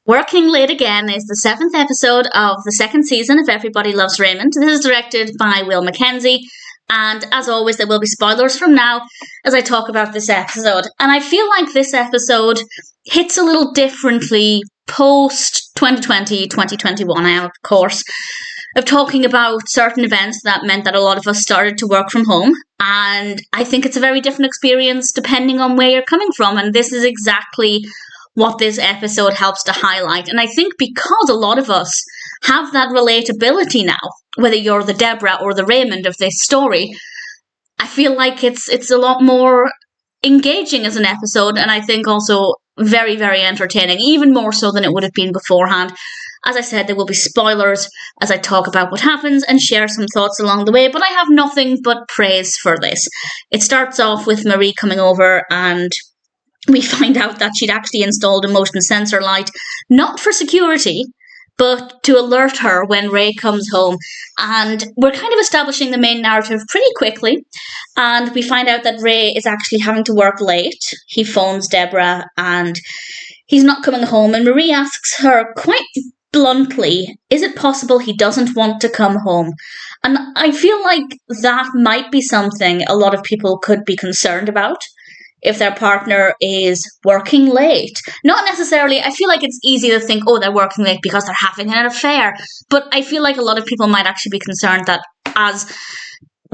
Working Late Again is the 7th episode of the second season of Everybody Loves Raymond. This is directed by Mackenzie, and as always, there will be spoilers from now as I talk about this episode. And I feel like this episode hits a little differently post 2020, 2021, I am, of course, of talking about certain events that meant that a lot of us started to work from home. And I think it's a very different experience depending on where you're coming from. And this is exactly what this episode helps to highlight. And I think because a lot of us have that relatability now, whether you're the Debra or the Raymond of this story, I feel like it's a lot more engaging as an episode, and I think also very, very entertaining, even more so than it would have been beforehand. As I said, there will be spoilers as I talk about what happens and share some thoughts along the way, but I have nothing but praise for this. It starts off with Marie coming over, and we find out that she'd actually installed a motion sensor light, not for security, but to alert her when Ray comes home. And we're kind of establishing the main narrative pretty quickly, and we find out that Ray is actually having to work late. He phones Debra, and he's not coming home, and Marie asks her quite bluntly, is it possible he doesn't want to come home? And I feel like that might be something a lot of people could be concerned about if their partner is working late. Not necessarily, I feel like it's easy to think, oh, they're working late because they're having an affair. But I feel like a lot of people might actually be concerned that, as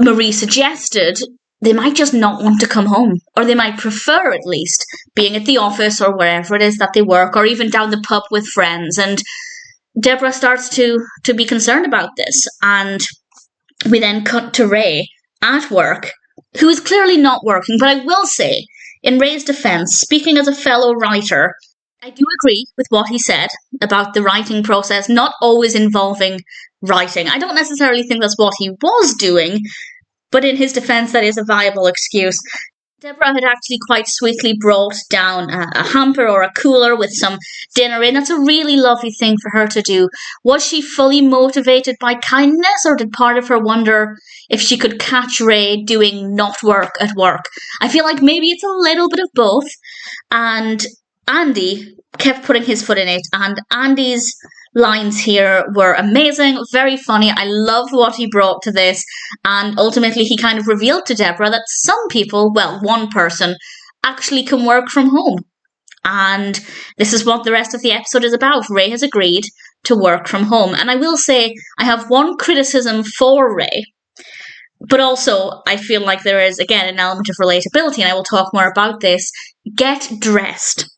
Marie suggested, they might just not want to come home. Or they might prefer, at least, being at the office or wherever it is that they work, or even down the pub with friends. And Debra starts to be concerned about this. And we then cut to Ray at work, who is clearly not working. But I will say, in Ray's defense, speaking as a fellow writer, I do agree with what he said about the writing process not always involving writing. I don't necessarily think that's what he was doing, but in his defense, that is a viable excuse. Debra had actually quite sweetly brought down a hamper or a cooler with some dinner in. That's a really lovely thing for her to do. Was she fully motivated by kindness, or did part of her wonder if she could catch Ray doing not work at work? I feel like maybe it's a little bit of both. And Andy kept putting his foot in it, and Andy's lines here were amazing, very funny. I loved what he brought to this, and ultimately he kind of revealed to Debra that some people, well, one person, actually can work from home. And this is what the rest of the episode is about. Ray has agreed to work from home. And I will say, I have one criticism for Ray, but also I feel like there is, again, an element of relatability, and I will talk more about this. Get dressed.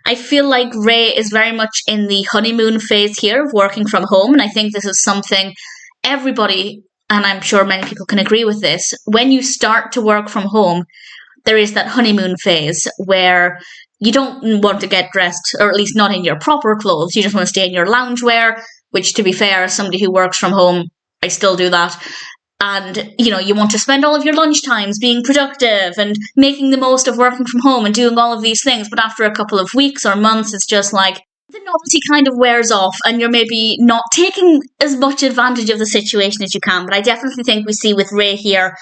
I feel like Ray is very much in the honeymoon phase here of working from home, and I think this is something everybody, and I'm sure many people can agree with this, when you start to work from home, there is that honeymoon phase where you don't want to get dressed, or at least not in your proper clothes. You just want to stay in your loungewear, which, to be fair, as somebody who works from home, I still do that. And, you want to spend all of your lunch times being productive and making the most of working from home and doing all of these things. But after a couple of weeks or months, it's just like the novelty kind of wears off, and you're maybe not taking as much advantage of the situation as you can. But I definitely think we see with Ray here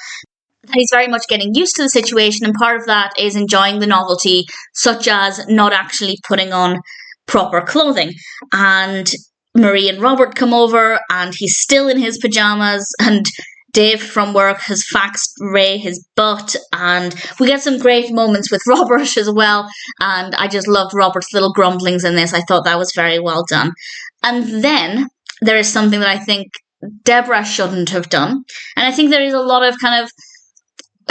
that he's very much getting used to the situation, and part of that is enjoying the novelty, such as not actually putting on proper clothing. And Marie and Robert come over, and he's still in his pajamas, and Dave from work has faxed Ray his butt, and we get some great moments with Robert as well, and I just loved Robert's little grumblings in this. I thought that was very well done. And then there is something that I think Debra shouldn't have done, and I think there is a lot of kind of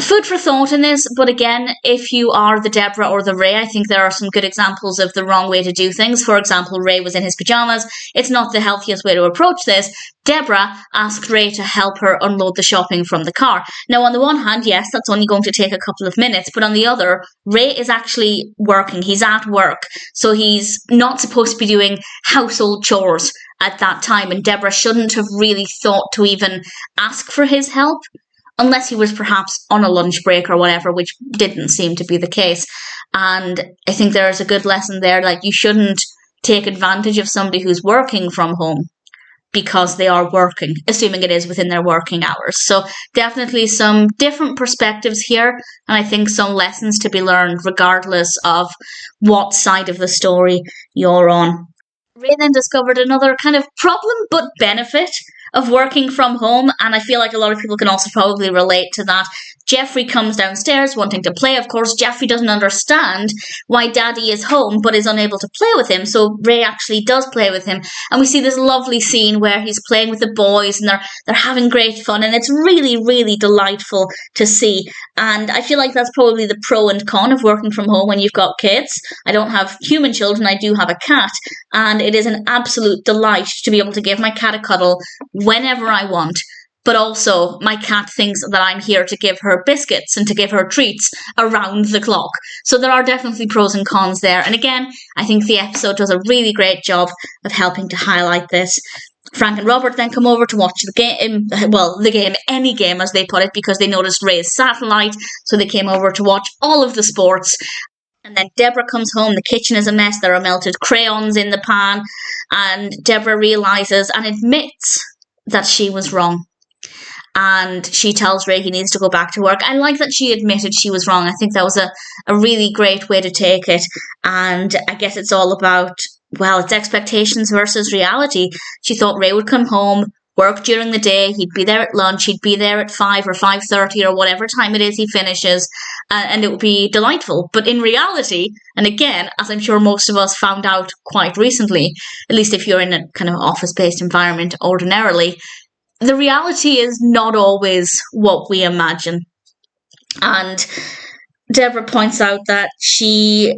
food for thought in this, but again, if you are the Debra or the Ray, I think there are some good examples of the wrong way to do things. For example, Ray was in his pajamas. It's not the healthiest way to approach this. Debra asked Ray to help her unload the shopping from the car. Now, on the one hand, yes, that's only going to take a couple of minutes, but on the other, Ray is actually working. He's at work, so he's not supposed to be doing household chores at that time, and Debra shouldn't have really thought to even ask for his help, unless he was perhaps on a lunch break or whatever, which didn't seem to be the case. And I think there is a good lesson there, like you shouldn't take advantage of somebody who's working from home because they are working, assuming it is within their working hours. So definitely some different perspectives here, and I think some lessons to be learned regardless of what side of the story you're on. Ray then discovered another kind of problem but benefit of working from home, and I feel like a lot of people can also probably relate to that. Geoffrey comes downstairs wanting to play. Of course, Geoffrey doesn't understand why Daddy is home but is unable to play with him, so Ray actually does play with him, and we see this lovely scene where he's playing with the boys and they're having great fun, and it's really, really delightful to see. And I feel like that's probably the pro and con of working from home when you've got kids. I don't have human children, I do have a cat, and it is an absolute delight to be able to give my cat a cuddle whenever I want. But also, my cat thinks that I'm here to give her biscuits and to give her treats around the clock. So there are definitely pros and cons there. And again, I think the episode does a really great job of helping to highlight this. Frank and Robert then come over to watch the game, any game as they put it, because they noticed Ray's satellite. So they came over to watch all of the sports. And then Debra comes home, the kitchen is a mess, there are melted crayons in the pan, and Debra realises and admits that she was wrong. And she tells Ray he needs to go back to work. I like that she admitted she was wrong. I think that was a really great way to take it. And I guess it's all about, well, it's expectations versus reality. She thought Ray would come home, work during the day, he'd be there at lunch, he'd be there at 5 or 5:30 or whatever time it is he finishes, and it would be delightful. But in reality, and again, as I'm sure most of us found out quite recently, at least if you're in a kind of office-based environment ordinarily, the reality is not always what we imagine. And Debra points out that she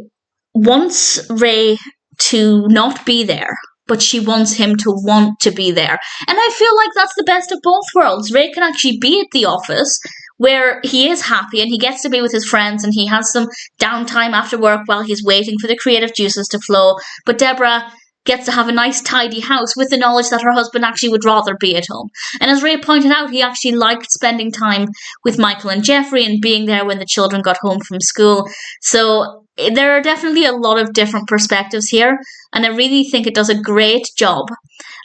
wants Ray to not be there, but she wants him to want to be there. And I feel like that's the best of both worlds. Ray can actually be at the office where he is happy and he gets to be with his friends and he has some downtime after work while he's waiting for the creative juices to flow. But Debra gets to have a nice tidy house with the knowledge that her husband actually would rather be at home. And as Ray pointed out, he actually liked spending time with Michael and Geoffrey and being there when the children got home from school. So there are definitely a lot of different perspectives here, and I really think it does a great job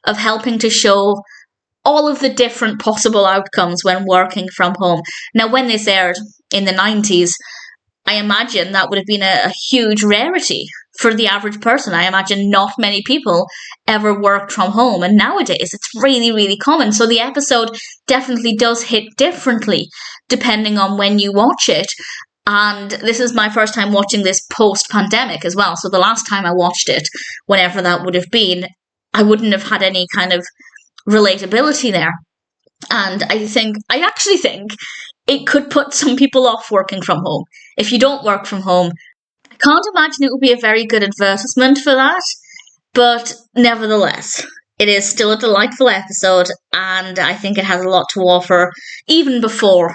of helping to show all of the different possible outcomes when working from home. Now, when this aired in the 90s, I imagine that would have been a huge rarity for the average person. I imagine not many people ever worked from home, and nowadays it's really, really common. So the episode definitely does hit differently depending on when you watch it. And this is my first time watching this post-pandemic as well. So the last time I watched it, whenever that would have been, I wouldn't have had any kind of relatability there. And I actually think it could put some people off working from home. If you don't work from home, I can't imagine it would be a very good advertisement for that. But nevertheless, it is still a delightful episode, and I think it has a lot to offer, even before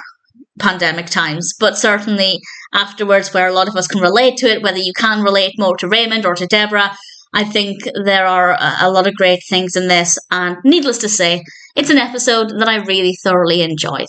pandemic times, but certainly afterwards, where a lot of us can relate to it, whether you can relate more to Raymond or to Debra. I think there are a lot of great things in this, and needless to say, it's an episode that I really thoroughly enjoyed.